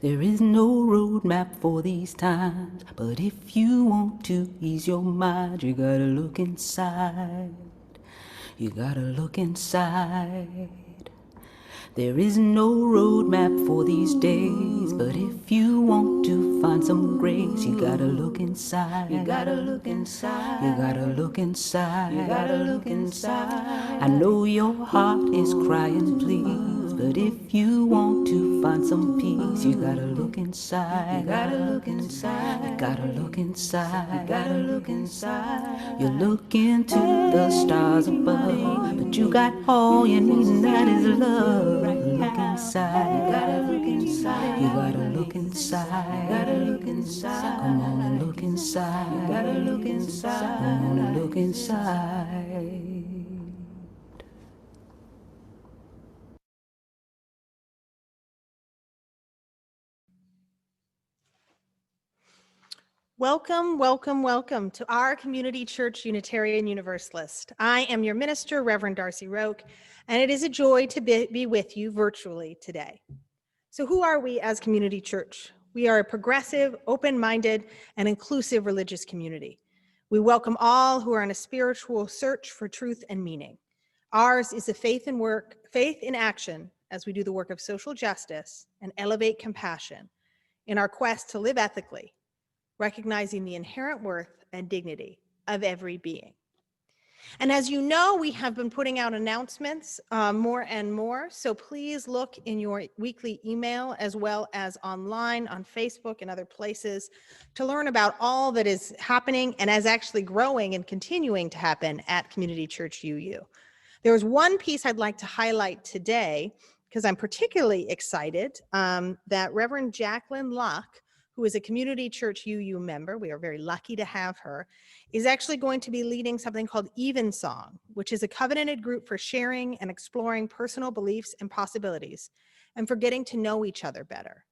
There is no roadmap for these times, but if you want to ease your mind, you gotta look inside. You gotta look inside. There is no roadmap for these days, but if you want to find some grace, you gotta look inside. You gotta look inside. You gotta look inside. You gotta look inside. I know your heart is crying, please, but if you want to find some peace, you gotta look inside. You gotta look inside. You gotta look inside. You gotta look inside. You look into the stars above, but you got all you need, and that is love. Look inside, you gotta look inside, you gotta look inside, you gotta look inside. Come on and look inside, you gotta look inside, come on and look inside. Welcome, welcome, welcome to our community Church Unitarian Universalist. I am your minister, Reverend Darcy, and it is a joy to be with you virtually today. So who are we as community church? We are a progressive, open-minded, and inclusive religious community. We welcome all who are on a spiritual search for truth and meaning. Ours is a faith in action as we do the work of social justice and elevate compassion in our quest to live ethically, recognizing the inherent worth and dignity of every being. And as you know, we have been putting out announcements more and more, so please look in your weekly email as well as online on Facebook and other places to learn about all that is happening and is actually growing and continuing to happen at Community Church UU. There's one piece I'd like to highlight today because I'm particularly excited that Reverend Jacqueline Luck, who is a Community Church UU member, we are very lucky to have her, is actually going to be leading something called Evensong, which is a covenanted group for sharing and exploring personal beliefs and possibilities, and for getting to know each other better.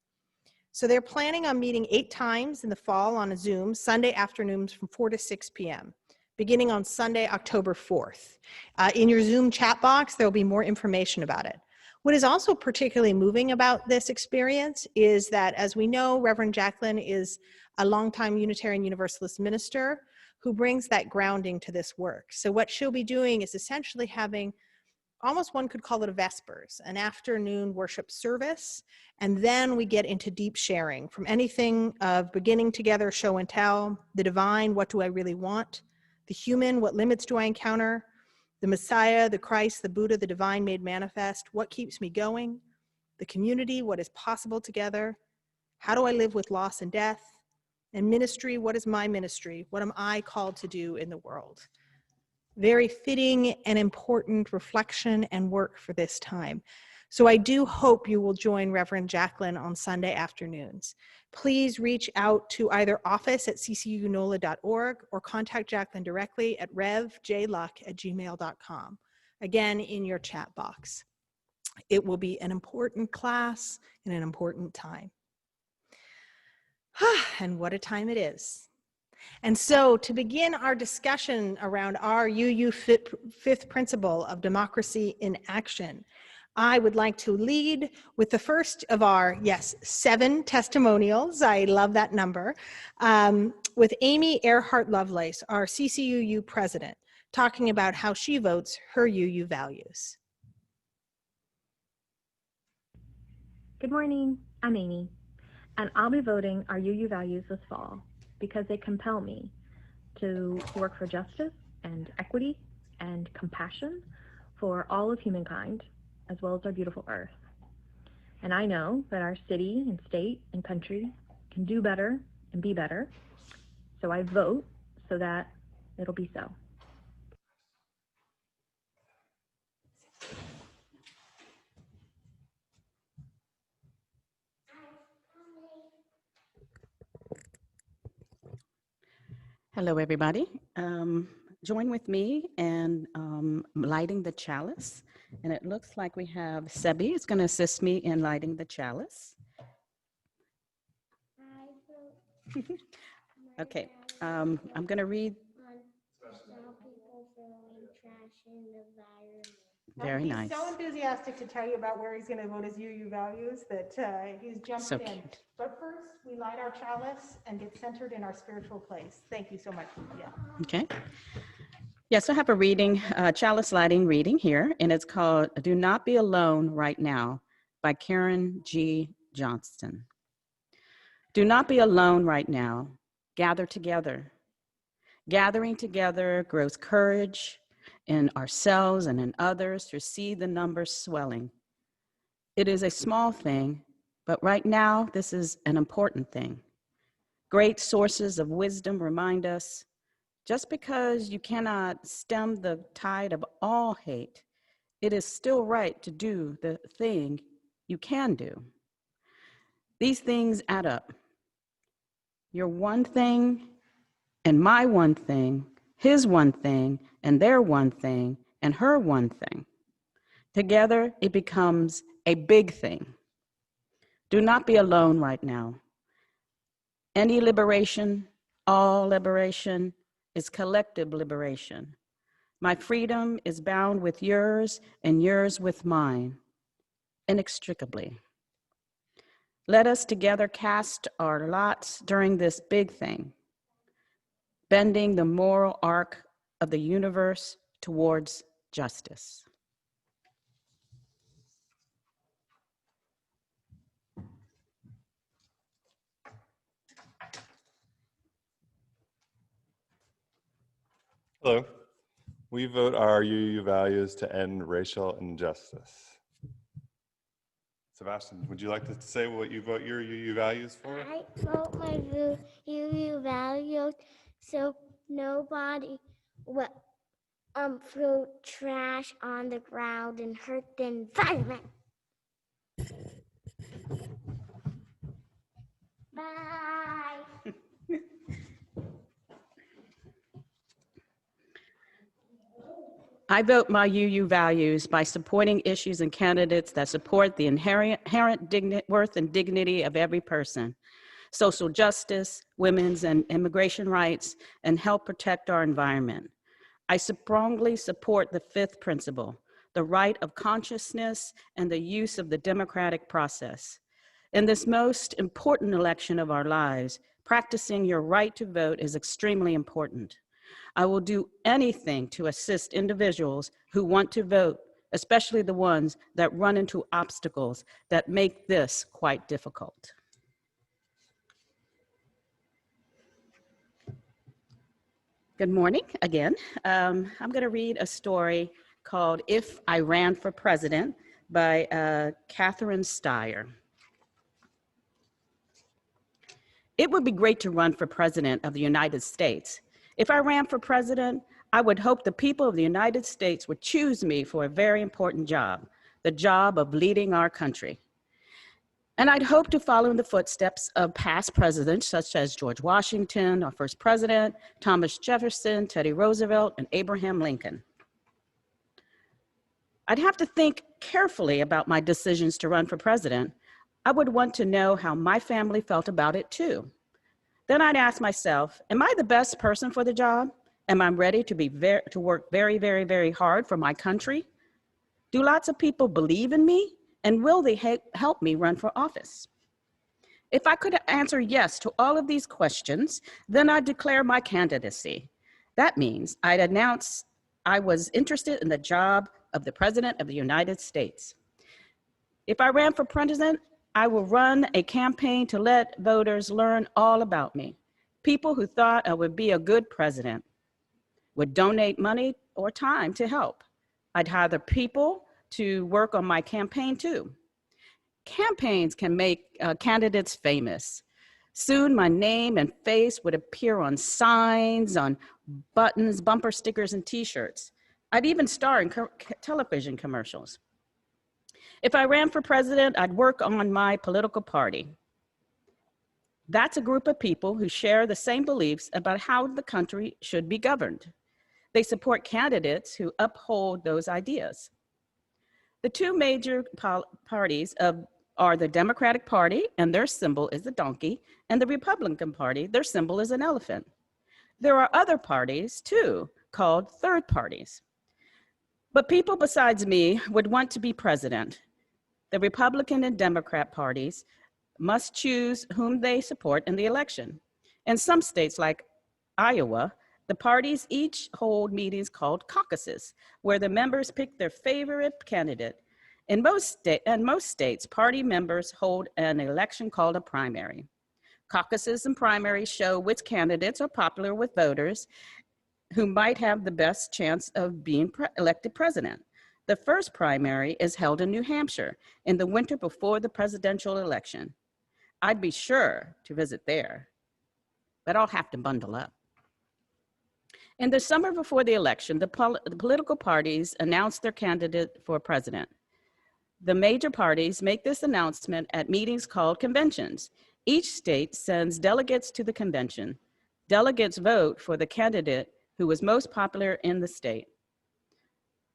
So they're planning on meeting 8 times in the fall on a Zoom, Sunday afternoons from 4 to 6 p.m., beginning on Sunday, October 4th. In your Zoom chat box, there'll be more information about it. What is also particularly moving about this experience is that, as we know, Reverend Jacqueline is a longtime Unitarian Universalist minister who brings that grounding to this work. So what she'll be doing is essentially having, almost one could call it a Vespers, an afternoon worship service, and then we get into deep sharing from anything of beginning together, show and tell, the divine, what do I really want, the human, what limits do I encounter, the Messiah, the Christ, the Buddha, the divine made manifest, what keeps me going, the community, what is possible together, how do I live with loss and death, and ministry, what is my ministry, what am I called to do in the world. Very fitting and important reflection and work for this time. So I do hope you will join Reverend Jacqueline on Sunday afternoons. Please reach out to either office@ccunola.org or contact Jacqueline directly at revjluck@gmail.com. Again, in your chat box. It will be an important class and an important time. And what a time it is. And so to begin our discussion around our UU fifth principle of democracy in action, I would like to lead with the first of our, 7 testimonials. I love that number. With Amy Earhart Lovelace, our CCUU president, talking about how she votes her UU values. Good morning, I'm Amy, and I'll be voting our UU values this fall because they compel me to work for justice and equity and compassion for all of humankind, as well as our beautiful earth. And I know that our city and state and country can do better and be better, so I vote so that it'll be so. Hello, everybody. Join with me in lighting the chalice. And it looks like we have Sebi is going to assist me in lighting the chalice. Okay, I'm going to read. Very nice. He's so enthusiastic to tell you about where he's going to vote his UU values that he's jumped So in. cute. But first, we light our chalice and get centered in our spiritual place. Thank you so much, Lydia. Okay. Yes, I have a reading, chalice lighting reading here, and it's called Do Not Be Alone Right Now by Karen G. Johnston. Do not be alone right now. Gather together. Gathering together grows courage in ourselves and in others to see the numbers swelling. It is a small thing, but right now, this is an important thing. Great sources of wisdom remind us just because you cannot stem the tide of all hate, it is still right to do the thing you can do. These things add up. Your one thing and my one thing, his one thing and their one thing and her one thing. Together, it becomes a big thing. Do not be alone right now. Any liberation, all liberation, is collective liberation. My freedom is bound with yours and yours with mine, inextricably. Let us together cast our lots during this big thing, bending the moral arc of the universe towards justice. Hello. We vote our UU values to end racial injustice. Sebastian, would you like to say what you vote your UU values for? I vote my UU values so nobody will throw trash on the ground and hurt the environment. Bye. I vote my UU values by supporting issues and candidates that support the inherent worth and dignity of every person, social justice, women's and immigration rights, and help protect our environment. I strongly support the fifth principle, the right of consciousness and the use of the democratic process. In this most important election of our lives, practicing your right to vote is extremely important. I will do anything to assist individuals who want to vote, especially the ones that run into obstacles that make this quite difficult. Good morning again. I'm going to read a story called If I Ran for President by Catherine Steyer. It would be great to run for president of the United States. If I ran for president, I would hope the people of the United States would choose me for a very important job, the job of leading our country. And I'd hope to follow in the footsteps of past presidents such as George Washington, our first president, Thomas Jefferson, Teddy Roosevelt, and Abraham Lincoln. I'd have to think carefully about my decisions to run for president. I would want to know how my family felt about it too. Then I'd ask myself, am I the best person for the job? Am I ready to work very, very, very hard for my country? Do lots of people believe in me? And will they help me run for office? If I could answer yes to all of these questions, then I'd declare my candidacy. That means I'd announce I was interested in the job of the President of the United States. If I ran for president, I will run a campaign to let voters learn all about me. People who thought I would be a good president would donate money or time to help. I'd hire people to work on my campaign too. Campaigns can make candidates famous. Soon my name and face would appear on signs, on buttons, bumper stickers, and t-shirts. I'd even star in television commercials. If I ran for president, I'd work on my political party. That's a group of people who share the same beliefs about how the country should be governed. They support candidates who uphold those ideas. The two major parties are the Democratic Party, and their symbol is a donkey, and the Republican Party, their symbol is an elephant. There are other parties, too, called third parties. But people besides me would want to be president. The Republican and Democrat parties must choose whom they support in the election. In some states like Iowa, the parties each hold meetings called caucuses, where the members pick their favorite candidate. In most states, party members hold an election called a primary. Caucuses and primaries show which candidates are popular with voters who might have the best chance of being elected president. The first primary is held in New Hampshire in the winter before the presidential election. I'd be sure to visit there, but I'll have to bundle up. In the summer before the election, the political parties announce their candidate for president. The major parties make this announcement at meetings called conventions. Each state sends delegates to the convention. Delegates vote for the candidate who was most popular in the state.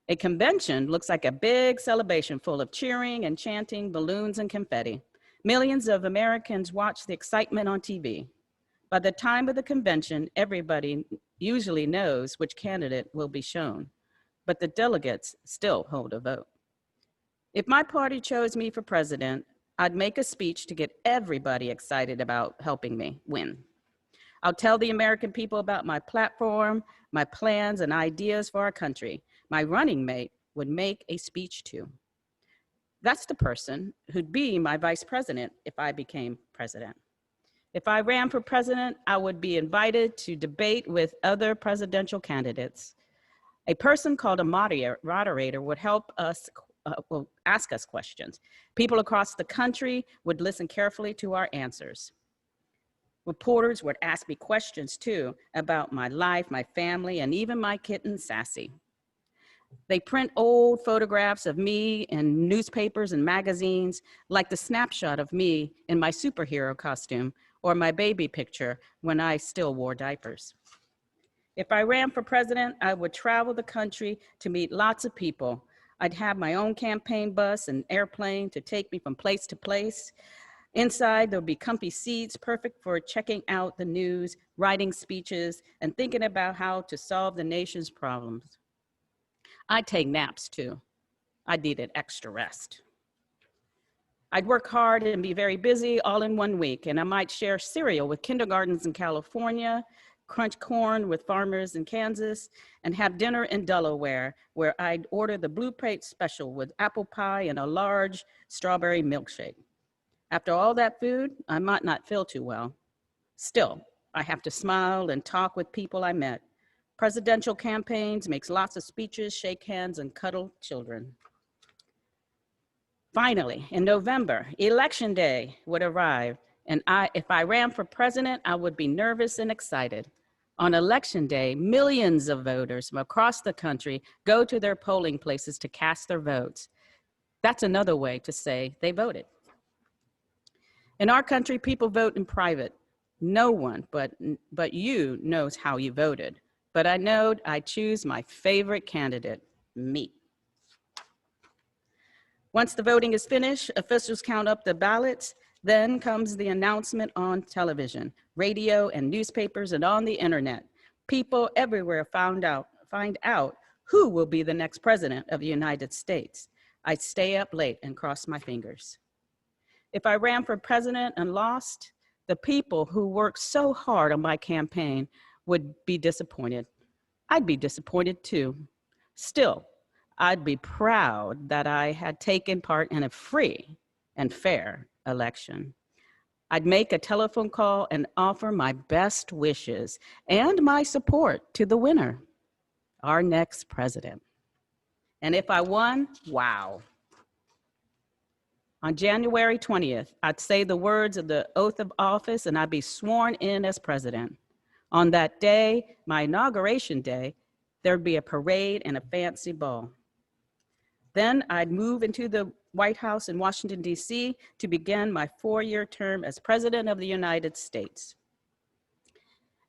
A convention looks like a big celebration full of cheering and chanting, balloons and confetti. Millions of Americans watch the excitement on TV. By the time of the convention, everybody usually knows which candidate will be shown, but the delegates still hold a vote. If my party chose me for president, I'd make a speech to get everybody excited about helping me win. I'll tell the American people about my platform, my plans and ideas for our country. My running mate would make a speech too. That's the person who'd be my vice president if I became president. If I ran for president, I would be invited to debate with other presidential candidates. A person called a moderator would help us, will ask us questions. People across the country would listen carefully to our answers. Reporters would ask me questions too about my life, my family, and even my kitten, Sassy. They print old photographs of me in newspapers and magazines, like the snapshot of me in my superhero costume or my baby picture when I still wore diapers. If I ran for president, I would travel the country to meet lots of people. I'd have my own campaign bus and airplane to take me from place to place. Inside, there'll be comfy seats, perfect for checking out the news, writing speeches, and thinking about how to solve the nation's problems. I'd take naps too. I needed extra rest. I'd work hard and be very busy all in 1 week, and I might share cereal with kindergartens in California, crunch corn with farmers in Kansas, and have dinner in Delaware, where I'd order the Blue Plate special with apple pie and a large strawberry milkshake. After all that food, I might not feel too well. Still, I have to smile and talk with people I met. Presidential campaigns makes lots of speeches, shake hands, and cuddle children. Finally, in November, Election Day would arrive, and if I ran for president, I would be nervous and excited. On Election Day, millions of voters from across the country go to their polling places to cast their votes. That's another way to say they voted. In our country, people vote in private. No one but you knows how you voted. But I know I choose my favorite candidate, me. Once the voting is finished, officials count up the ballots. Then comes the announcement on television, radio, and newspapers, and on the internet. People everywhere find out who will be the next president of the United States. I stay up late and cross my fingers. If I ran for president and lost, the people who worked so hard on my campaign would be disappointed. I'd be disappointed too. Still, I'd be proud that I had taken part in a free and fair election. I'd make a telephone call and offer my best wishes and my support to the winner, our next president. And if I won, wow. On January 20th, I'd say the words of the oath of office and I'd be sworn in as president. On that day, my inauguration day, there'd be a parade and a fancy ball. Then I'd move into the White House in Washington, D.C. to begin my 4-year term as President of the United States.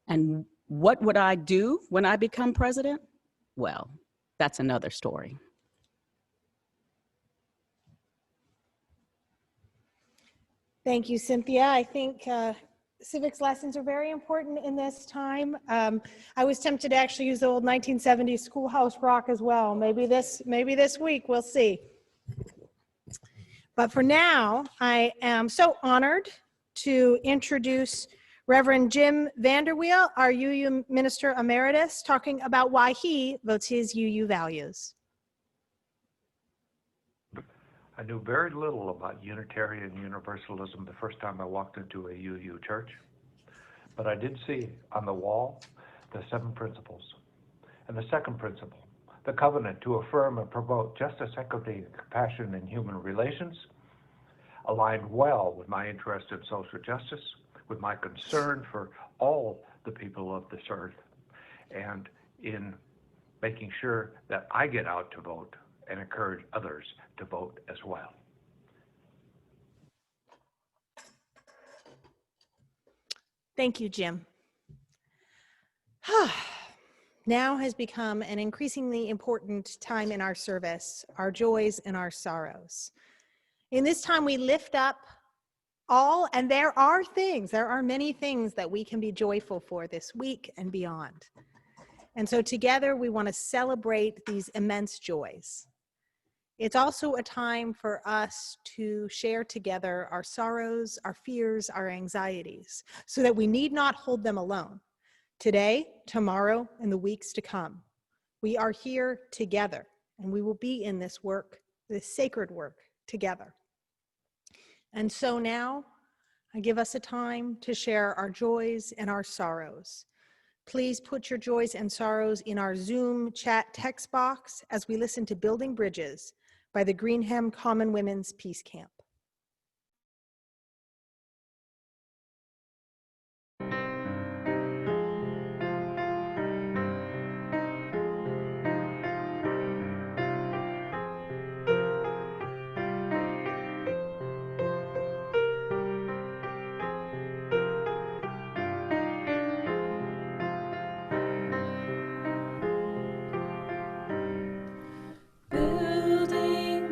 And what would I do when I become president? Well, that's another story. Thank you, Cynthia. I think civics lessons are very important in this time. I was tempted to actually use the old 1970s schoolhouse rock as well. Maybe this week, we'll see. But for now, I am so honored to introduce Reverend Jim Vanderweel, our UU Minister Emeritus, talking about why he votes his UU values. I knew very little about Unitarian Universalism the first time I walked into a UU church, but I did see on the wall the 7 principles. And the second principle, the covenant to affirm and promote justice, equity, and compassion in human relations, aligned well with my interest in social justice, with my concern for all the people of this earth, and in making sure that I get out to vote and encourage others to vote as well. Thank you, Jim. Now has become an increasingly important time in our service, our joys and our sorrows. In this time, we lift up all, and there are many things that we can be joyful for this week and beyond. And so together, we want to celebrate these immense joys. It's also a time for us to share together our sorrows, our fears, our anxieties, so that we need not hold them alone. Today, tomorrow, and the weeks to come, we are here together, and we will be in this work, this sacred work, together. And so now, I give us a time to share our joys and our sorrows. Please put your joys and sorrows in our Zoom chat text box as we listen to Building Bridges by the Greenham Common Women's Peace Camp.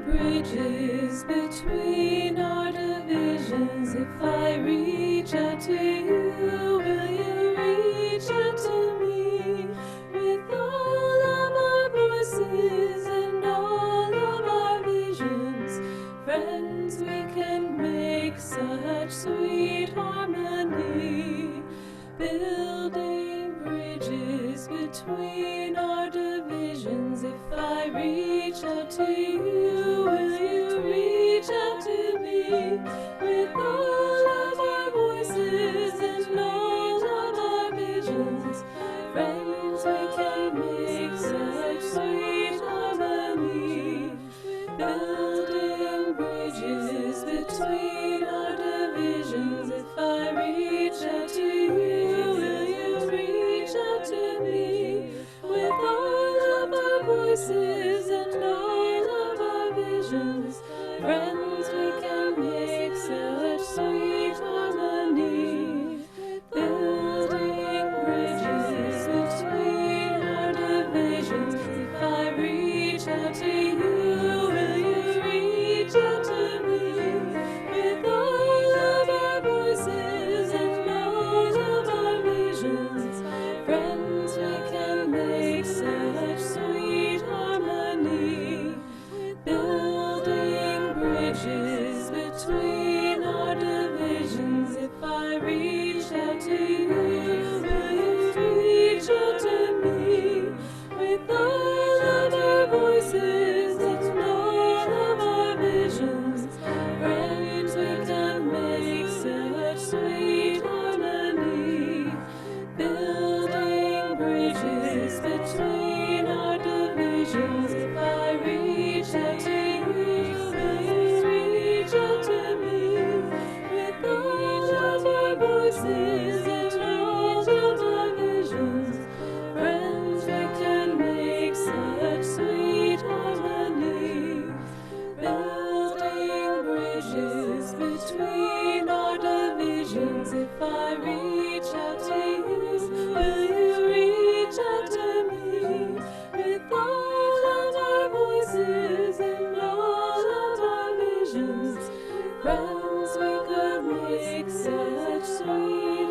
Bridges between our divisions. If I reach out to you, will you reach out to me? With all of our voices and all of our visions, friends, we can make such sweet harmony. Building bridges between our divisions. If I reach out to you, will you reach out to me? With all of our voices and all of our visions, friends, we can make such sweet harmony. Building bridges between our divisions. If I reach out to you, will you reach out to me? With all of our voices and all of our visions, friends, we can make such sweet harmony. Building bridges between our divisions. If I reach out to you, will you reach out to me? With all of our voices and all of our visions, friends, we can make such sweet harmony. Building bridges between our divisions. If I reach out to you, will you reach out to me? With all of our voices and all of our visions, friends, we can make such sweet harmony. Building bridges between our divisions. If I reach out to you, will you reach out to me? With all of our voices and all of our visions, friends, we can make such sweet harmony. Building bridges between our divisions. If I reach out to you, will you reach out to me? With all of our voices and all of our visions, friends, we could make such sweet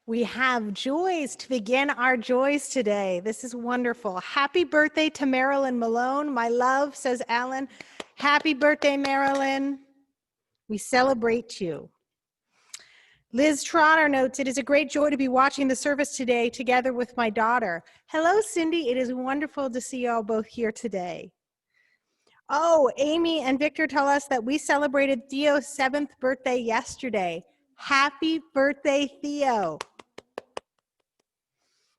We have joys to begin our joys today. This is wonderful. Happy birthday to Marilyn Malone. My love, says Alan. Happy birthday, Marilyn. We celebrate you. Liz Trotter notes, it is a great joy to be watching the service today together with my daughter. Hello, Cindy. It is wonderful to see you all both here today. Oh, Amy and Victor tell us that we celebrated Theo's 7th birthday yesterday. Happy birthday, Theo.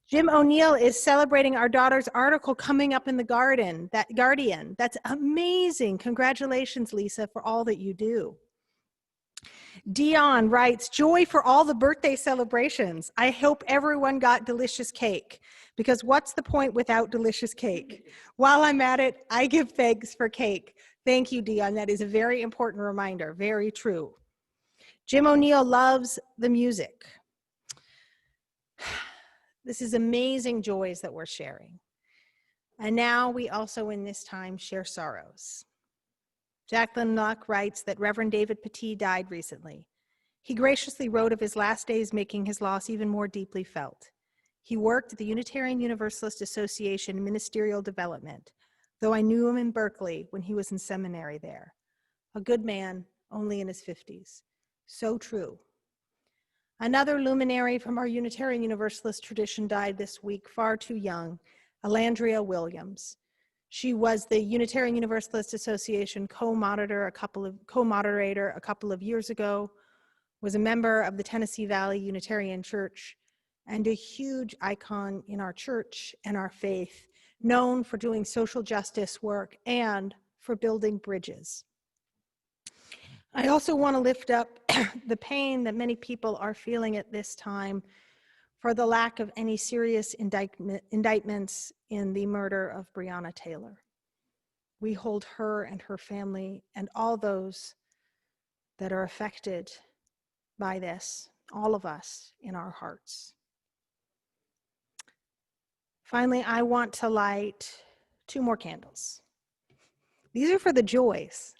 Jim O'Neill is celebrating our daughter's article coming up in the Guardian. That's amazing. Congratulations, Lisa, for all that you do. Dion writes, joy for all the birthday celebrations. I hope everyone got delicious cake, because what's the point without delicious cake? While I'm at it, I give thanks for cake. Thank you, Dion. That is a very important reminder. Very true. Jim O'Neill loves the music. This is amazing joys that we're sharing. And now we also in this time share sorrows. Jacqueline Luck writes that Reverend David Petit died recently. He graciously wrote of his last days, making his loss even more deeply felt. He worked at the Unitarian Universalist Association in ministerial development, though I knew him in Berkeley when he was in seminary there. A good man, only in his 50s. So true. Another luminary from our Unitarian Universalist tradition died this week, far too young, Alandria Williams. She was the Unitarian Universalist Association co-moderator a couple of years ago, was a member of the Tennessee Valley Unitarian Church, and a huge icon in our church and our faith, known for doing social justice work and for building bridges. I also want to lift up the pain that many people are feeling at this time for the lack of any serious indictments in the murder of Breonna Taylor. We hold her and her family and all those that are affected by this, all of us, in our hearts. Finally, I want to light 2 more candles. These are for the joys,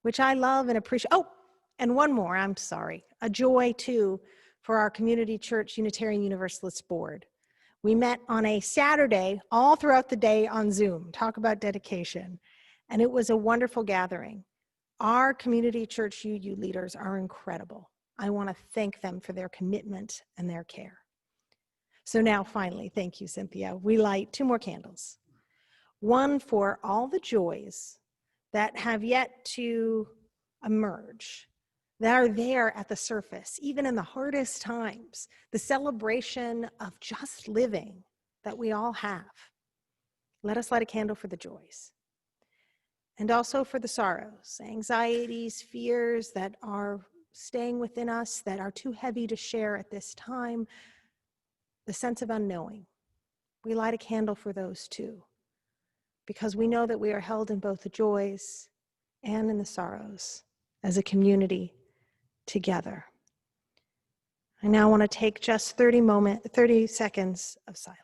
which I love and appreciate. Oh, and one more, I'm sorry. A joy, too, for our Community Church Unitarian Universalist Board. We met on a Saturday, all throughout the day on Zoom. Talk about dedication. And it was a wonderful gathering. Our Community Church UU leaders are incredible. I want to thank them for their commitment and their care. So now, finally, thank you, Cynthia. We light 2 more candles. One for all the joys that have yet to emerge, that are there at the surface, even in the hardest times, the celebration of just living that we all have. Let us light a candle for the joys. And also for the sorrows, anxieties, fears that are staying within us, that are too heavy to share at this time, the sense of unknowing. We light a candle for those too, because we know that we are held in both the joys and in the sorrows as a community together. I now want to take just 30 seconds of silence.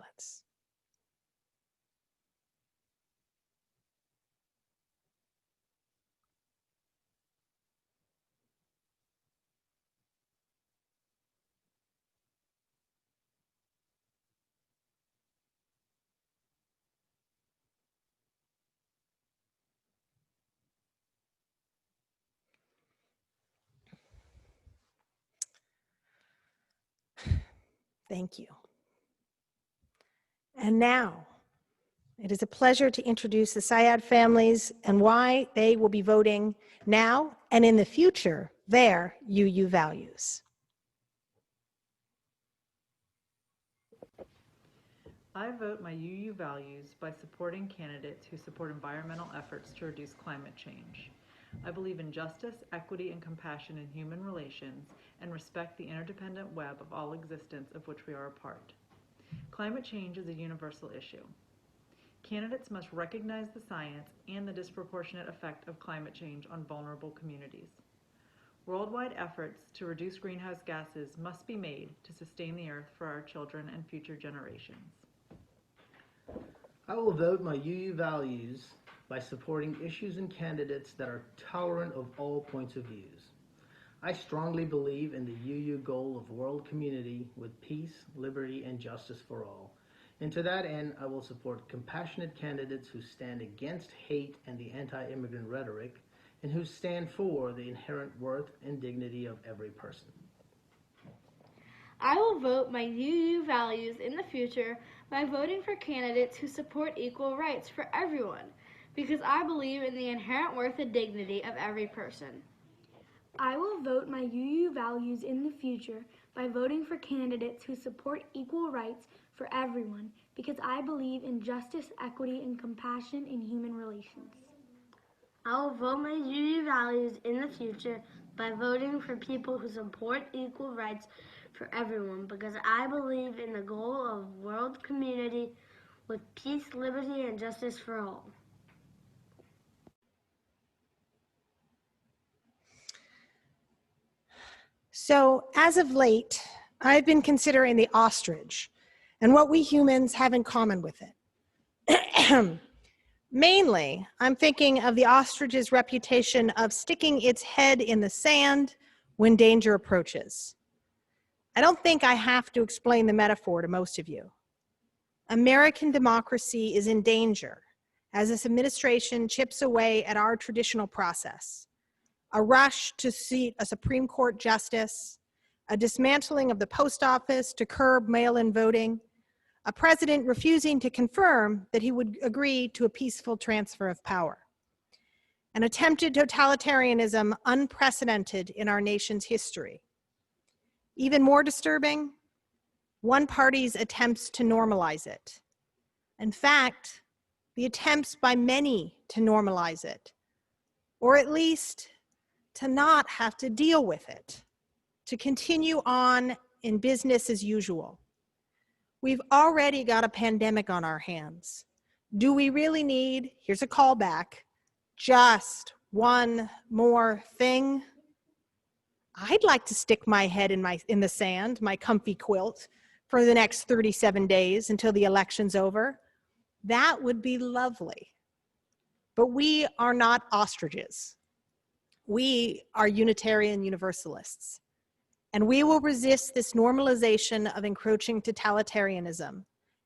Thank you. And now, it is a pleasure to introduce the Syad families and why they will be voting now and in the future their UU values. I vote my UU values by supporting candidates who support environmental efforts to reduce climate change. I believe in justice, equity, and compassion in human relations, and respect the interdependent web of all existence of which we are a part. Climate change is a universal issue. Candidates must recognize the science and the disproportionate effect of climate change on vulnerable communities. Worldwide efforts to reduce greenhouse gases must be made to sustain the earth for our children and future generations. I will vote my UU values by supporting issues and candidates that are tolerant of all points of views. I strongly believe in the UU goal of world community with peace, liberty, and justice for all. And to that end, I will support compassionate candidates who stand against hate and the anti-immigrant rhetoric, and who stand for the inherent worth and dignity of every person. I will vote my UU values in the future by voting for candidates who support equal rights for everyone, because I believe in the inherent worth and dignity of every person. I will vote my UU values in the future by voting for candidates who support equal rights for everyone, because I believe in justice, equity, and compassion in human relations. I will vote my UU values in the future by voting for people who support equal rights for everyone, because I believe in the goal of world community with peace, liberty, and justice for all. So, as of late, I've been considering the ostrich and what we humans have in common with it. Mainly, I'm thinking of the ostrich's reputation of sticking its head in the sand when danger approaches. I don't think I have to explain the metaphor to most of you. American democracy is in danger as this administration chips away at our traditional process. A rush to seat a Supreme Court justice, a dismantling of the post office to curb mail-in voting, a president refusing to confirm that he would agree to a peaceful transfer of power, an attempted totalitarianism unprecedented in our nation's history. Even more disturbing, one party's attempts to normalize it. In fact, the attempts by many to normalize it, or at least to not have to deal with it, to continue on in business as usual. We've already got a pandemic on our hands. Do we really need, here's a callback, just one more thing? I'd like to stick my head in the sand, my comfy quilt, for the next 37 days until the election's over. That would be lovely. But we are not ostriches. We are Unitarian Universalists, and we will resist this normalization of encroaching totalitarianism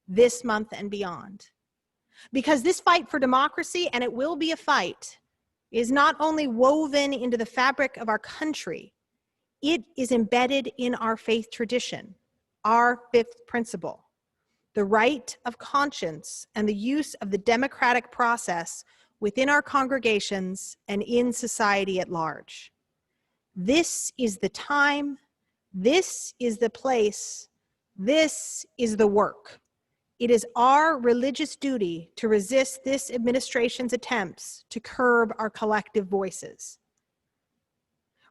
this month and beyond. Because this fight for democracy, and it will be a fight, is not only woven into the fabric of our country, it is embedded in our faith tradition, our fifth principle, the right of conscience and the use of the democratic process within our congregations and in society at large. This is the time, this is the place, this is the work. It is our religious duty to resist this administration's attempts to curb our collective voices.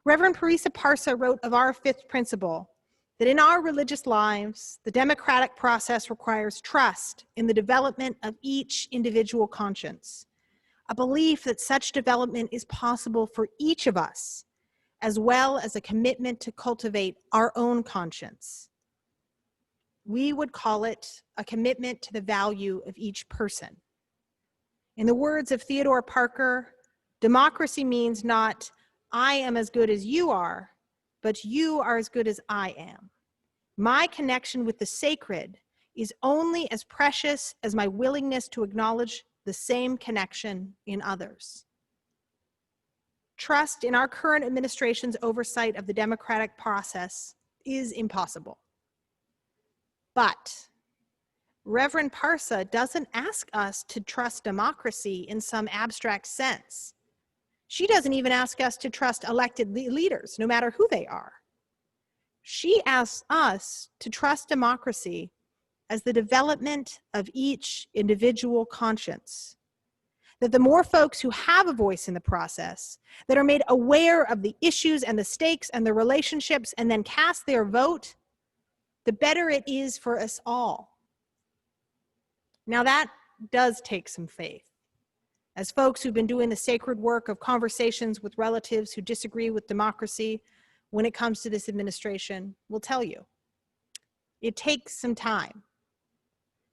Reverend Parisa Parsa wrote of our fifth principle that in our religious lives, the democratic process requires trust in the development of each individual conscience, a belief that such development is possible for each of us, as well as a commitment to cultivate our own conscience. We would call it a commitment to the value of each person. In the words of Theodore Parker, democracy means not, I am as good as you are, but you are as good as I am. My connection with the sacred is only as precious as my willingness to acknowledge the same connection in others. Trust in our current administration's oversight of the democratic process is impossible. But Reverend Parsa doesn't ask us to trust democracy in some abstract sense. She doesn't even ask us to trust elected leaders, no matter who they are. She asks us to trust democracy as the development of each individual conscience. That the more folks who have a voice in the process, that are made aware of the issues and the stakes and the relationships and then cast their vote, the better it is for us all. Now that does take some faith. As folks who've been doing the sacred work of conversations with relatives who disagree with democracy when it comes to this administration will tell you, it takes some time.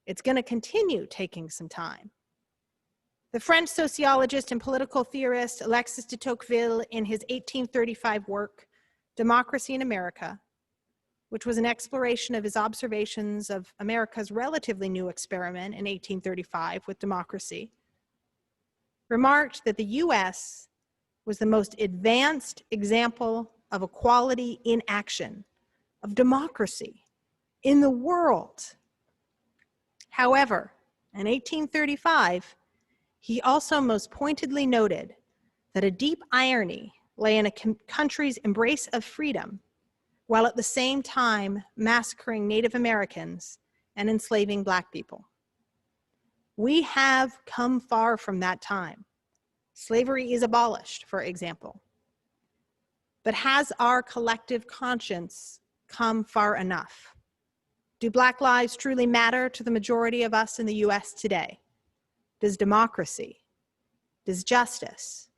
It's going to continue taking some time. The French sociologist and political theorist Alexis de Tocqueville, in his 1835 work, Democracy in America, which was an exploration of his observations of America's relatively new experiment in 1835 with democracy, remarked that the US was the most advanced example of equality in action, of democracy in the world. However, in 1835, he also most pointedly noted that a deep irony lay in a country's embrace of freedom, while at the same time massacring Native Americans and enslaving Black people. We have come far from that time. Slavery is abolished, for example. But has our collective conscience come far enough? Do Black lives truly matter to the majority of us in the US today? Does democracy? Does justice?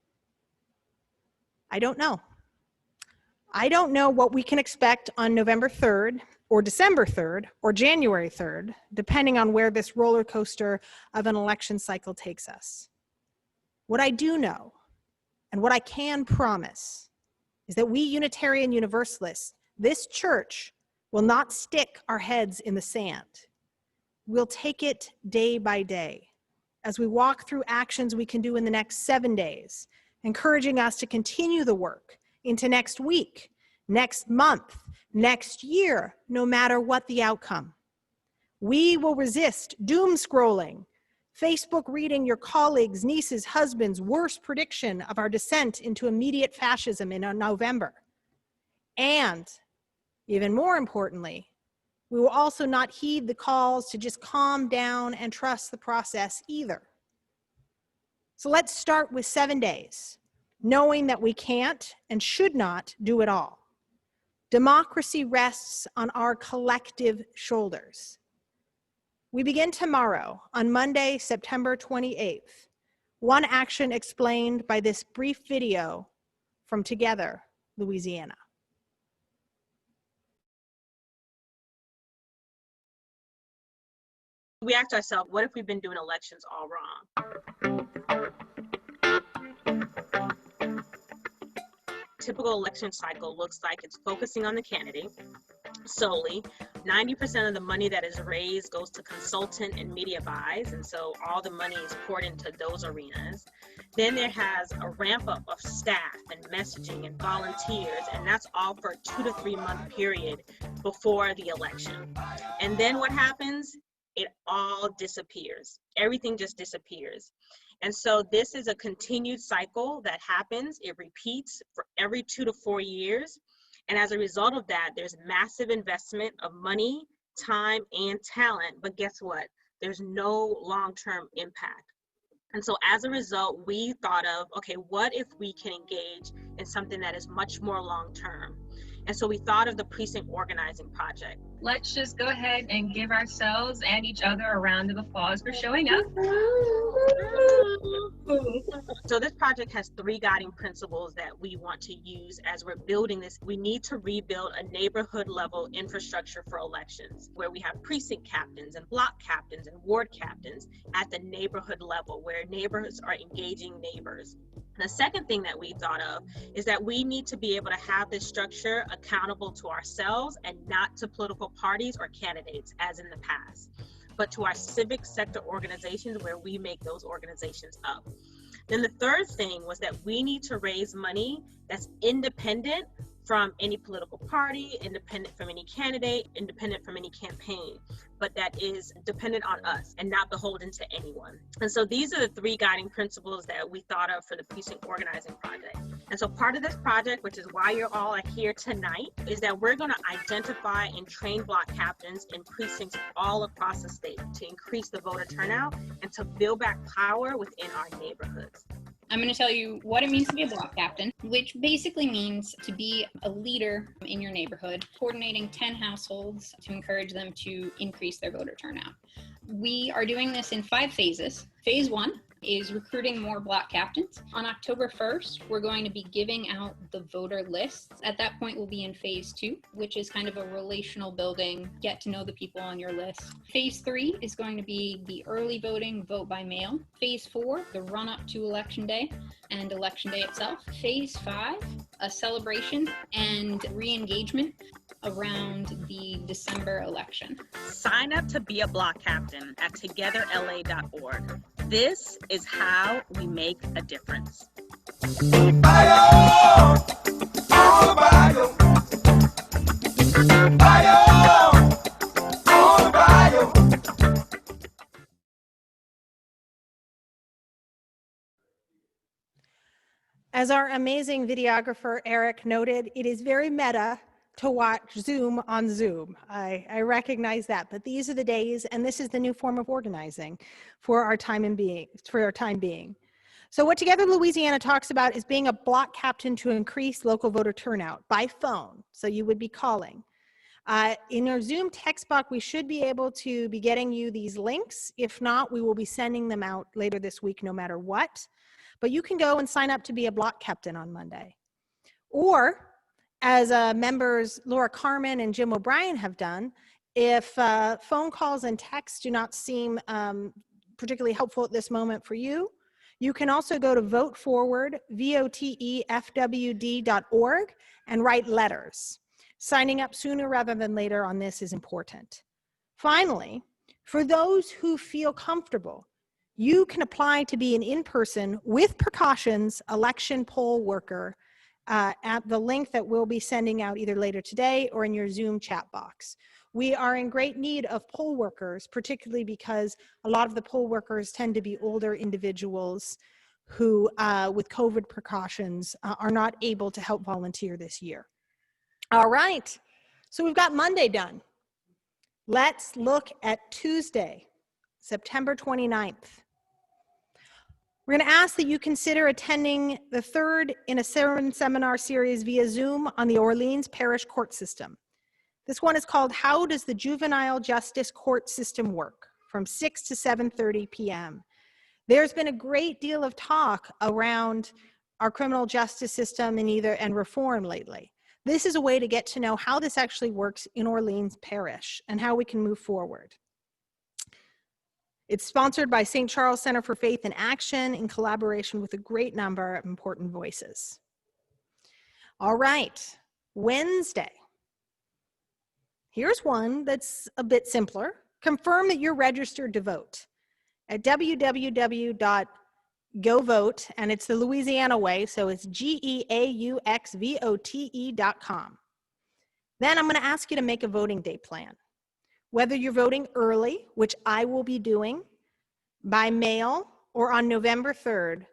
I don't know. I don't know what we can expect on November 3rd or December 3rd or January 3rd, depending on where this roller coaster of an election cycle takes us. What I do know, and what I can promise, is that we Unitarian Universalists, this church, will not stick our heads in the sand. We'll take it day by day as we walk through actions we can do in the next 7 days, encouraging us to continue the work into next week, next month, next year, no matter what the outcome. We will resist doom scrolling, Facebook reading your colleagues, nieces, husbands' worst prediction of our descent into immediate fascism in November. And even more importantly, we will also not heed the calls to just calm down and trust the process either. So let's start with 7 days, knowing that we can't and should not do it all. Democracy rests on our collective shoulders. We begin tomorrow, on Monday, September 28th. One action explained by this brief video from Together, Louisiana. We asked ourselves, what if we've been doing elections all wrong? Typical election cycle looks like it's focusing on the candidate solely. 90% of the money that is raised goes to consultant and media buys, and so all the money is poured into those arenas. Then there has a ramp up of staff and messaging and volunteers, and that's all for a 2 to 3 month period before the election. And then what happens? It all disappears. Everything just disappears. And so this is a continued cycle that happens. It repeats for every 2 to 4 years. And as a result of that, there's massive investment of money, time, and talent. But guess what? There's no long-term impact. And so as a result, we thought of, okay, what if we can engage in something that is much more long-term? And so we thought of the precinct organizing project. Let's just go ahead and give ourselves and each other a round of applause for showing up. So this project has 3 guiding principles that we want to use as we're building this. We need to rebuild a neighborhood level infrastructure for elections, where we have precinct captains and block captains and ward captains at the neighborhood level, where neighbors are engaging neighbors. The second thing that we thought of is that we need to be able to have this structure accountable to ourselves and not to political parties or candidates as in the past, but to our civic sector organizations where we make those organizations up. Then the third thing was that we need to raise money that's independent from any political party, independent from any candidate, independent from any campaign, but that is dependent on us and not beholden to anyone. And so these are the 3 guiding principles that we thought of for the precinct organizing project. And so part of this project, which is why you're all here tonight, is that we're going to identify and train block captains in precincts all across the state to increase the voter turnout and to build back power within our neighborhoods. I'm going to tell you what it means to be a block captain, which basically means to be a leader in your neighborhood, coordinating 10 households to encourage them to increase their voter turnout. We are doing this in 5 phases. Phase 1 is recruiting more block captains. On October 1st, we're going to be giving out the voter lists. At that point, we'll be in phase 2, which is kind of a relational building, get to know the people on your list. Phase 3 is going to be the early voting, vote by mail. Phase 4, the run up to Election Day and Election Day itself. Phase 5, a celebration and re-engagement around the December election. Sign up to be a block captain at togetherla.org. This is how we make a difference. As our amazing videographer Eric noted, it is very meta to watch Zoom on Zoom. I recognize that, but these are the days, and this is the new form of organizing for our time being. So what Together Louisiana talks about is being a block captain to increase local voter turnout by phone. So you would be calling. In our Zoom text box, we should be able to be getting you these links. If not, we will be sending them out later this week, no matter what. But you can go and sign up to be a block captain on Monday. Or, as members Laura Carmen and Jim O'Brien have done, if phone calls and texts do not seem particularly helpful at this moment for you, you can also go to voteforward, votefwd.org, and write letters. Signing up sooner rather than later on this is important. Finally, for those who feel comfortable, you can apply to be an in-person, with precautions, election poll worker at the link that we'll be sending out either later today or in your Zoom chat box. We are in great need of poll workers, particularly because a lot of the poll workers tend to be older individuals who, with COVID precautions, are not able to help volunteer this year. All right, so we've got Monday done. Let's look at Tuesday, September 29th. We're going to ask that you consider attending the third in a seminar series via Zoom on the Orleans Parish Court System. This one is called How Does the Juvenile Justice Court System Work? From 6 to 7:30 p.m. There's been a great deal of talk around our criminal justice system and reform lately. This is a way to get to know how this actually works in Orleans Parish and how we can move forward. It's sponsored by St. Charles Center for Faith and Action in collaboration with a great number of important voices. All right, Wednesday. Here's one that's a bit simpler. Confirm that you're registered to vote at www.govote, and it's the Louisiana way, so it's GEAUXVOTE.com. Then I'm going to ask you to make a voting day plan. Whether you're voting early, which I will be doing, by mail, or on November 3rd,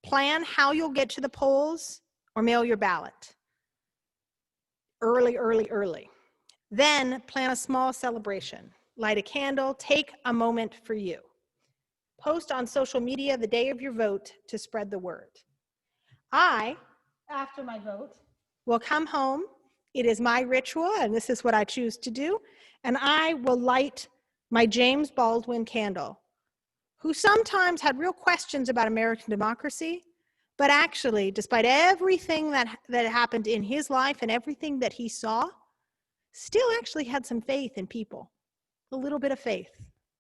plan how you'll get to the polls or mail your ballot. Early, early, early. Then plan a small celebration. Light a candle, take a moment for you. Post on social media the day of your vote to spread the word. I, after my vote, will come home. It is my ritual, and this is what I choose to do, and I will light my James Baldwin candle, who sometimes had real questions about American democracy, but actually, despite everything that happened in his life and everything that he saw, still actually had some faith in people, a little bit of faith.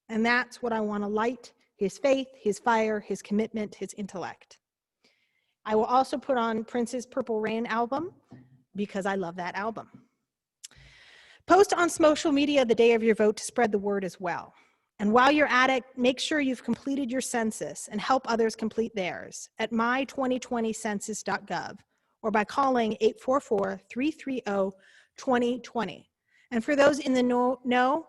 And that's what I want to light, his faith, his fire, his commitment, his intellect. I will also put on Prince's Purple Rain album because I love that album. Post on social media the day of your vote to spread the word as well. And while you're at it, make sure you've completed your census and help others complete theirs at my2020census.gov or by calling 844-330-2020. And for those in the know,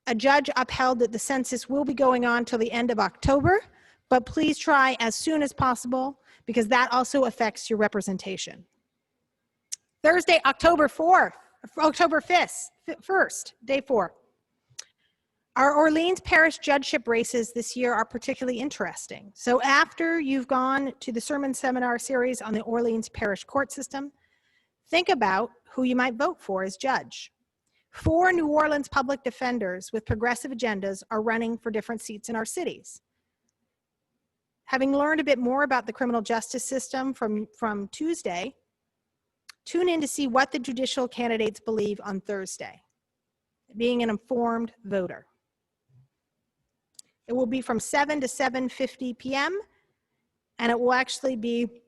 a judge upheld that the census will be going on till the end of October, but please try as soon as possible because that also affects your representation. Thursday, October 1st, day 4. Our Orleans Parish judgeship races this year are particularly interesting. So after you've gone to the sermon seminar series on the Orleans Parish court system, think about who you might vote for as judge. 4 New Orleans public defenders with progressive agendas are running for different seats in our cities. having learned a bit more about the criminal justice system from Tuesday, tune in to see what the judicial candidates believe on Thursday, being an informed voter. It will be from 7 to 7:50 p.m., and it will actually be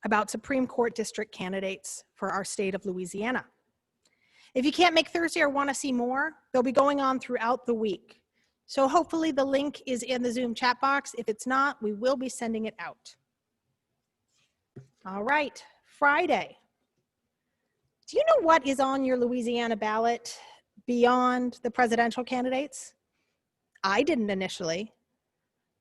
about Supreme Court district candidates for our state of Louisiana. If you can't make Thursday or want to see more, they'll be going on throughout the week. So hopefully the link is in the Zoom chat box. If it's not, we will be sending it out. All right, Friday. Do you know what is on your Louisiana ballot beyond the presidential candidates? I didn't initially.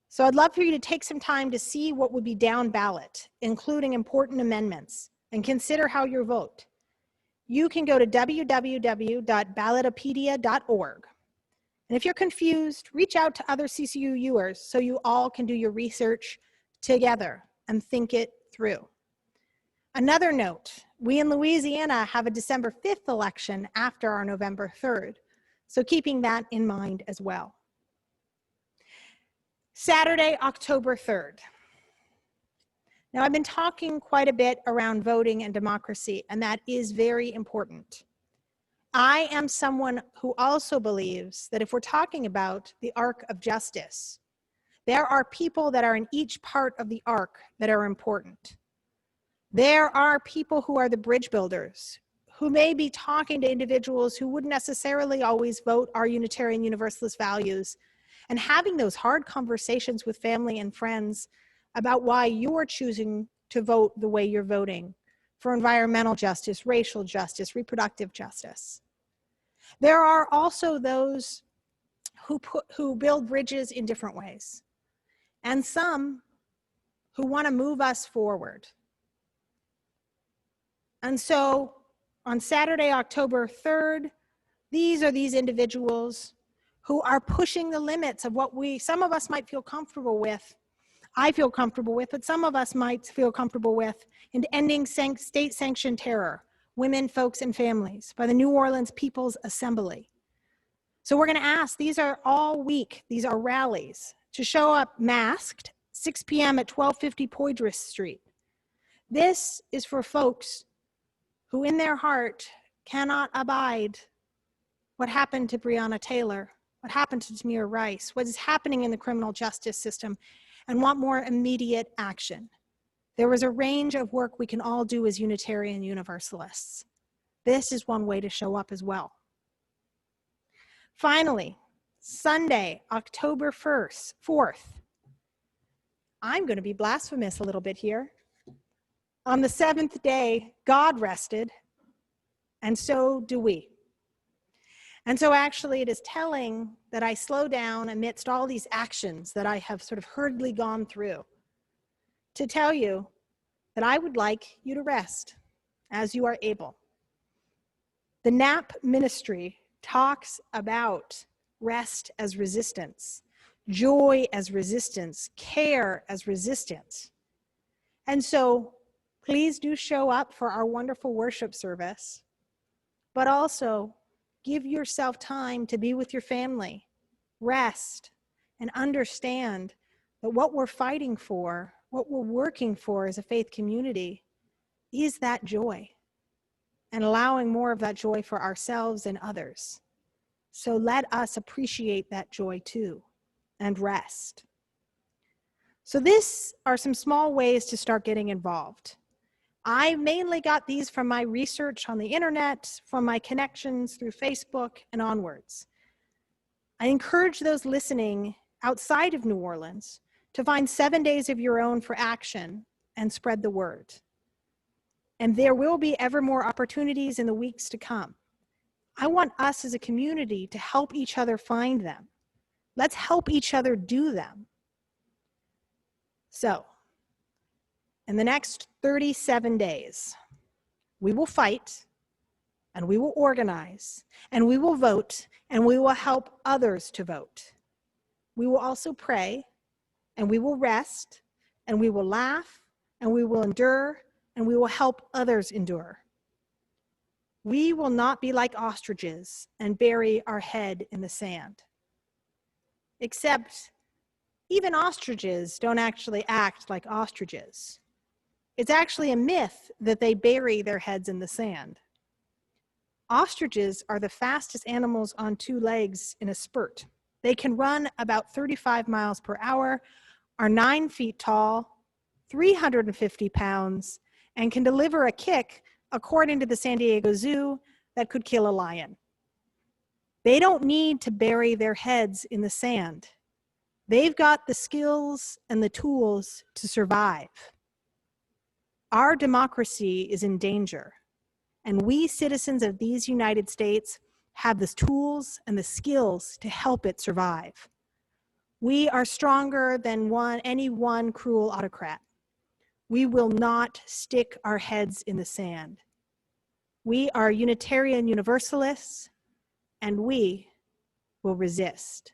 So I'd love for you to take some time to see what would be down ballot, including important amendments, and consider how you vote. You can go to www.ballotopedia.org. And if you're confused, reach out to other CCUUers so you all can do your research together and think it through. Another note, we in Louisiana have a December 5th election after our November 3rd. So keeping that in mind as well. Saturday, October 3rd. Now, I've been talking quite a bit around voting and democracy, and that is very important. I am someone who also believes that if we're talking about the arc of justice, there are people that are in each part of the arc that are important. There are people who are the bridge builders, who may be talking to individuals who wouldn't necessarily always vote our Unitarian Universalist values, and having those hard conversations with family and friends about why you're choosing to vote the way you're voting for environmental justice, racial justice, reproductive justice. There are also those who build bridges in different ways, and some who want to move us forward. And so on Saturday, October 3rd, these are these individuals who are pushing the limits of what some of us might feel comfortable with, I feel comfortable with, but some of us might feel comfortable with, in ending state-sanctioned terror, women, folks, and families by the New Orleans People's Assembly. So we're going to ask, these are all week, these are rallies, to show up masked, 6 p.m. at 1250 Poydras Street. This is for folks who in their heart cannot abide what happened to Breonna Taylor, what happened to Tamir Rice, what is happening in the criminal justice system, and want more immediate action. There is a range of work we can all do as Unitarian Universalists. This is one way to show up as well. Finally, Sunday, October 4th. I'm going to be blasphemous a little bit here. On the seventh day, God rested, and so do we. And so actually it is telling that I slow down amidst all these actions that I have sort of hurriedly gone through to tell you that I would like you to rest as you are able. The NAP ministry talks about rest as resistance, joy as resistance, care as resistance. And so please do show up for our wonderful worship service, but also give yourself time to be with your family, rest, and understand that what we're fighting for, what we're working for as a faith community, is that joy, and allowing more of that joy for ourselves and others. So let us appreciate that joy too, and rest. So these are some small ways to start getting involved. I mainly got these from my research on the internet, from my connections through Facebook and onwards. I encourage those listening outside of New Orleans to find 7 days of your own for action and spread the word. And there will be ever more opportunities in the weeks to come. I want us as a community to help each other find them. Let's help each other do them. So, in the next 37 days, we will fight, and we will organize, and we will vote, and we will help others to vote. We will also pray, and we will rest, and we will laugh, and we will endure, and we will help others endure. We will not be like ostriches and bury our head in the sand. Except even ostriches don't actually act like ostriches. It's actually a myth that they bury their heads in the sand. Ostriches are the fastest animals on two legs in a spurt. They can run about 35 miles per hour, are 9 feet tall, 350 pounds, and can deliver a kick, according to the San Diego Zoo, that could kill a lion. They don't need to bury their heads in the sand. They've got the skills and the tools to survive. Our democracy is in danger, and we citizens of these United States have the tools and the skills to help it survive. We are stronger than any one cruel autocrat. We will not stick our heads in the sand. We are Unitarian Universalists, and we will resist.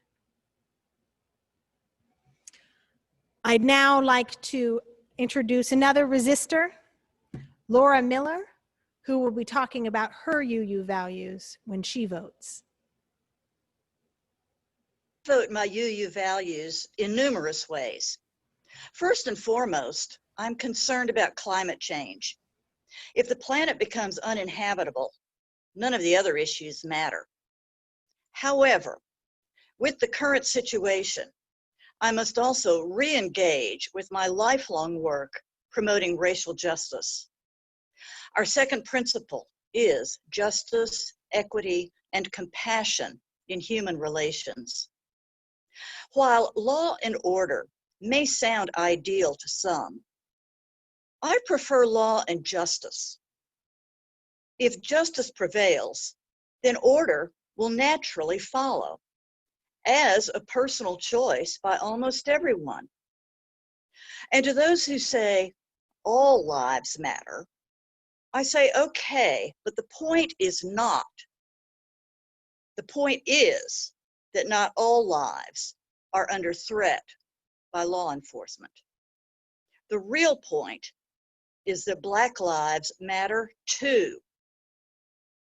I'd now like to introduce another resistor, Laura Miller, who will be talking about her UU values when she votes. Vote my UU values in numerous ways. First and foremost, I'm concerned about climate change. If the planet becomes uninhabitable, none of the other issues matter. However, with the current situation, I must also re-engage with my lifelong work promoting racial justice. Our second principle is justice, equity, and compassion in human relations. While law and order may sound ideal to some, I prefer law and justice. If justice prevails, then order will naturally follow, as a personal choice by almost everyone. And to those who say all lives matter, I say, okay, but the point is not. The point is that not all lives are under threat by law enforcement. The real point is that Black lives matter too.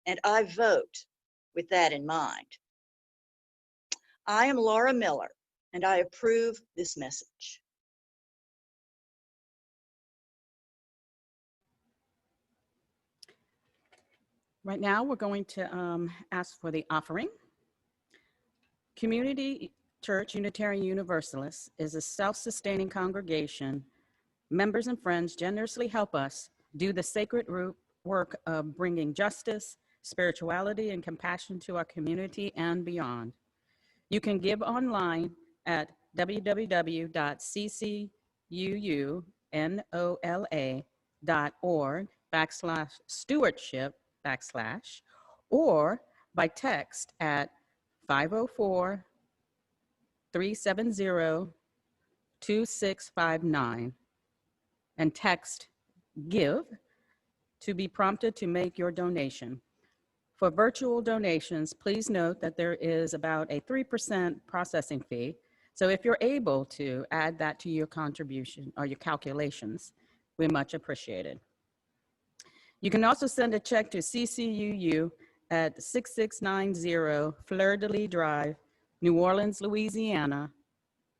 And I vote with that in mind. I am Laura Miller, and I approve this message. Right now, we're going to ask for the offering. Community Church Unitarian Universalist is a self-sustaining congregation. Members and friends generously help us do the sacred work of bringing justice, spirituality, and compassion to our community and beyond. You can give online at www.ccunola.org/stewardship/ or by text at 504-370-2659 and text GIVE to be prompted to make your donation. For virtual donations, please note that there is about a 3% processing fee. So if you're able to add that to your contribution or your calculations, we much appreciate it. You can also send a check to CCUU at 6690 Fleur-de-Lis Drive, New Orleans, Louisiana,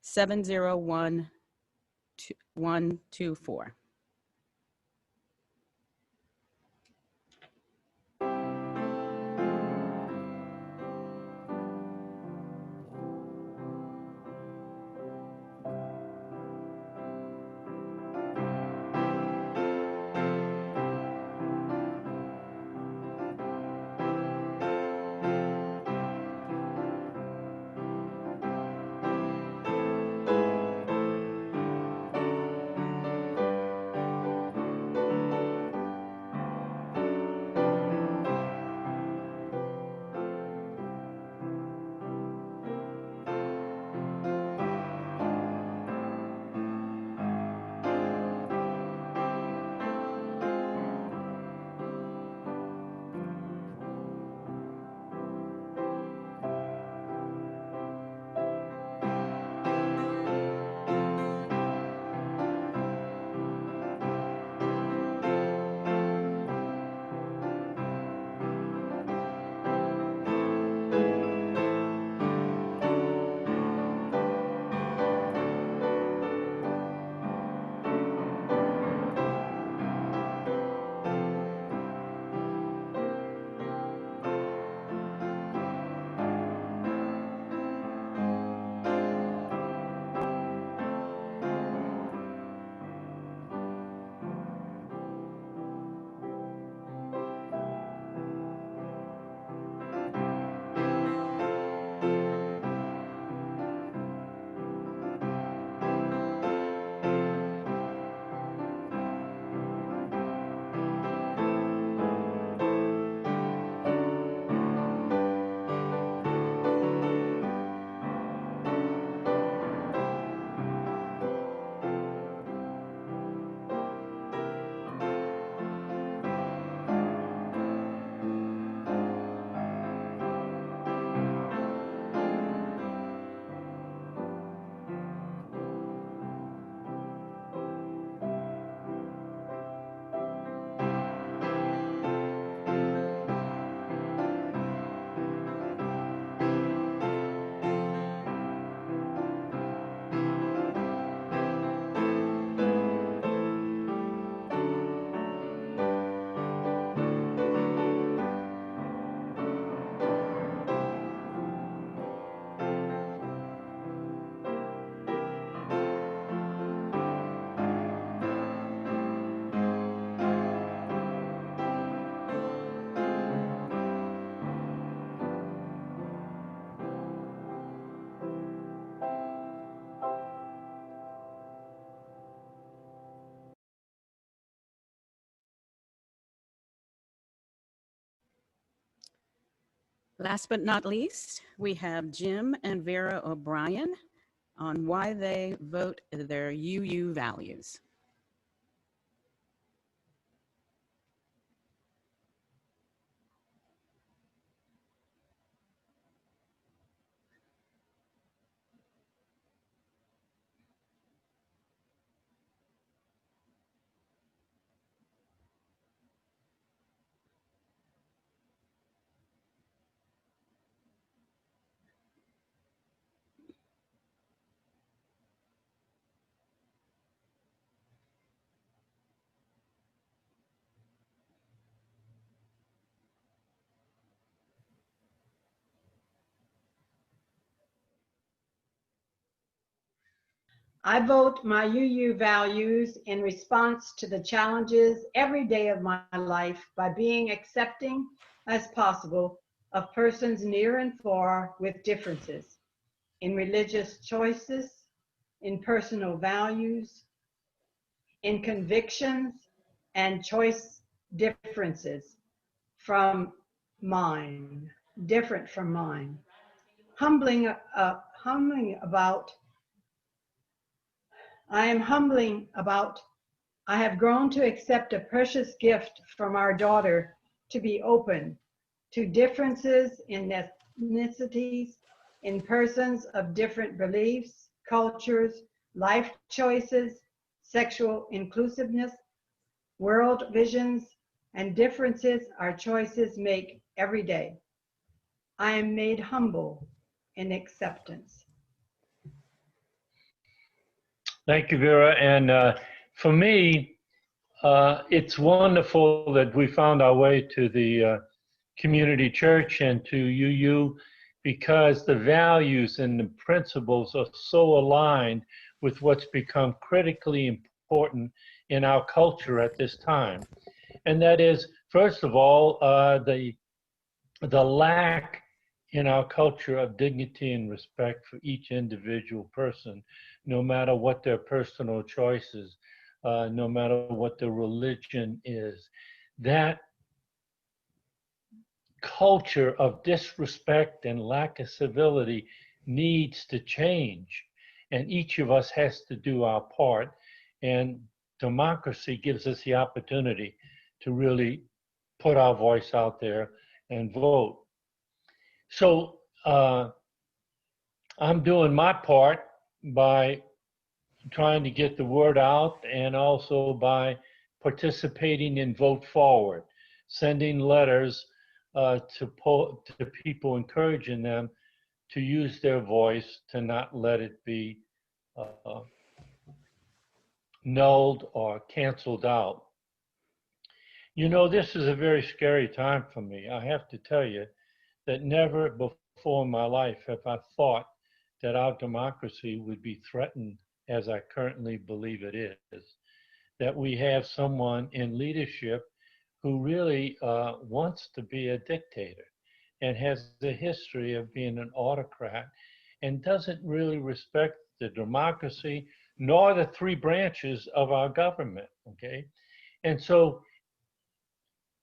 70124. Last but not least, we have Jim and Vera O'Brien on why they vote their UU values. I vote my UU values in response to the challenges every day of my life by being accepting as possible of persons near and far with differences in religious choices, in personal values, in convictions and choice differences from mine, different from mine. I have grown to accept a precious gift from our daughter to be open to differences in ethnicities, in persons of different beliefs, cultures, life choices, sexual inclusiveness, world visions, and differences our choices make every day. I am made humble in acceptance. Thank you, Vera. And for me, it's wonderful that we found our way to the community church and to UU, because the values and the principles are so aligned with what's become critically important in our culture at this time. And that is, first of all, the lack in our culture of dignity and respect for each individual person, no matter what their personal choices, no matter what their religion is. That culture of disrespect and lack of civility needs to change, and each of us has to do our part. And democracy gives us the opportunity to really put our voice out there and vote. So I'm doing my part by trying to get the word out, and also by participating in Vote Forward, sending letters to people, encouraging them to use their voice, to not let it be nulled or canceled out. You know, this is a very scary time for me. I have to tell you that never before in my life have I thought that our democracy would be threatened as I currently believe it is. That we have someone in leadership who really wants to be a dictator and has a history of being an autocrat and doesn't really respect the democracy nor the three branches of our government, okay? And so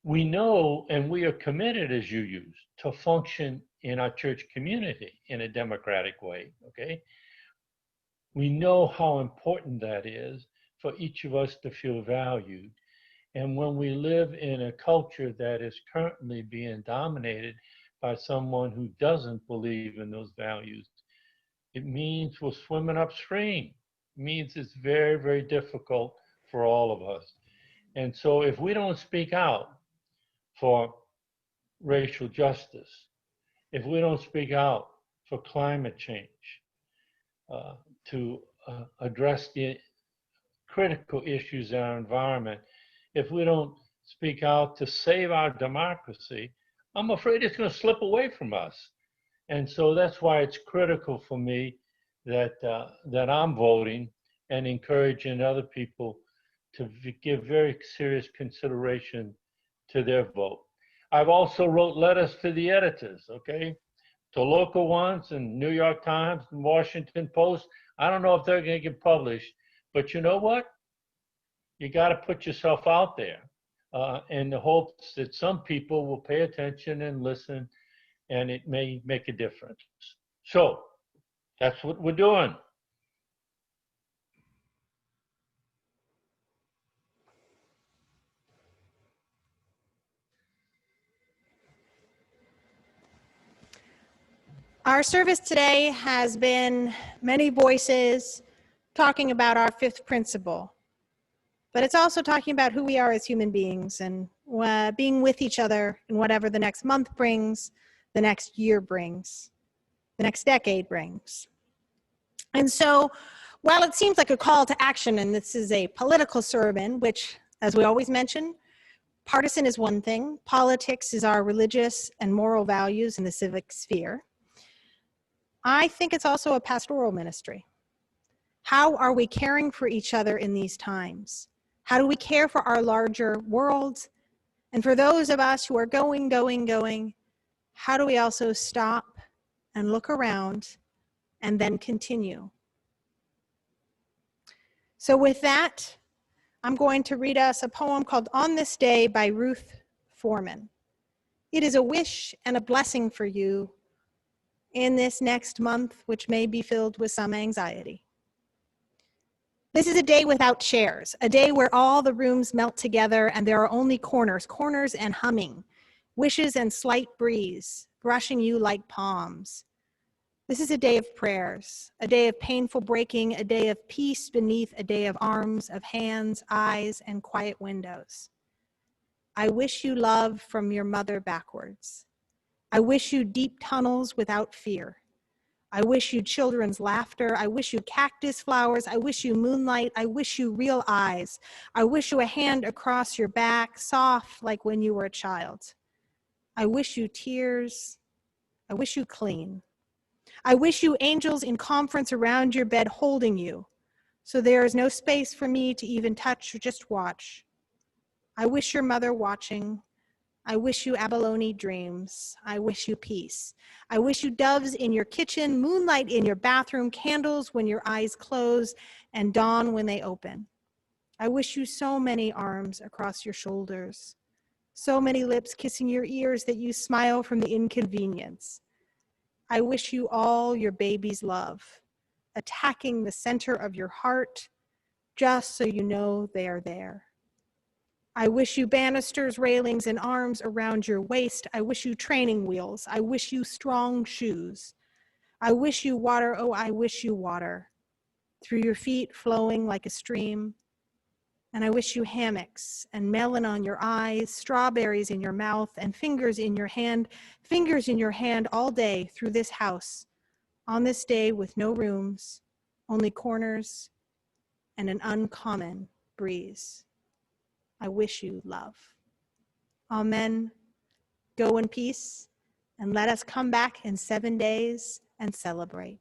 we know, and we are committed as UUs to function in our church community in a democratic way, okay? We know how important that is for each of us to feel valued. And when we live in a culture that is currently being dominated by someone who doesn't believe in those values, it means we're swimming upstream. It means it's very, very difficult for all of us. And so if we don't speak out for racial justice, if we don't speak out for climate change, to address the critical issues in our environment, if we don't speak out to save our democracy, I'm afraid it's going to slip away from us. And so that's why it's critical for me that that I'm voting and encouraging other people to give very serious consideration to their vote. I've also wrote letters to the editors, okay, to local ones in New York Times and Washington Post. I don't know if they're going to get published, but you know what? You got to put yourself out there in the hopes that some people will pay attention and listen and it may make a difference. So that's what we're doing. Our service today has been many voices talking about our fifth principle, but it's also talking about who we are as human beings and being with each other in whatever the next month brings, the next year brings, the next decade brings. And so, while it seems like a call to action, and this is a political sermon, which, as we always mention, partisan is one thing, politics is our religious and moral values in the civic sphere, I think it's also a pastoral ministry. How are we caring for each other in these times? How do we care for our larger world? And for those of us who are going, how do we also stop and look around and then continue? So with that, I'm going to read us a poem called On This Day by Ruth Foreman. It is a wish and a blessing for you in this next month, which may be filled with some anxiety. This is a day without chairs, a day where all the rooms melt together and there are only corners and humming, wishes and slight breeze, brushing you like palms. This is a day of prayers, a day of painful breaking, a day of peace beneath a day of arms, of hands, eyes, and quiet windows. I wish you love from your mother backwards. I wish you deep tunnels without fear. I wish you children's laughter. I wish you cactus flowers. I wish you moonlight. I wish you real eyes. I wish you a hand across your back, soft like when you were a child. I wish you tears. I wish you clean. I wish you angels in conference around your bed holding you, so there is no space for me to even touch or just watch. I wish your mother watching. I wish you abalone dreams. I wish you peace. I wish you doves in your kitchen, moonlight in your bathroom, candles when your eyes close, and dawn when they open. I wish you so many arms across your shoulders, so many lips kissing your ears that you smile from the inconvenience. I wish you all your baby's love, attacking the center of your heart, just so you know they are there. I wish you banisters, railings, and arms around your waist. I wish you training wheels. I wish you strong shoes. I wish you water, oh, I wish you water, through your feet flowing like a stream. And I wish you hammocks and melon on your eyes, strawberries in your mouth, and fingers in your hand all day through this house, on this day with no rooms, only corners, and an uncommon breeze. I wish you love. Amen. Go in peace, and let us come back in 7 days and celebrate.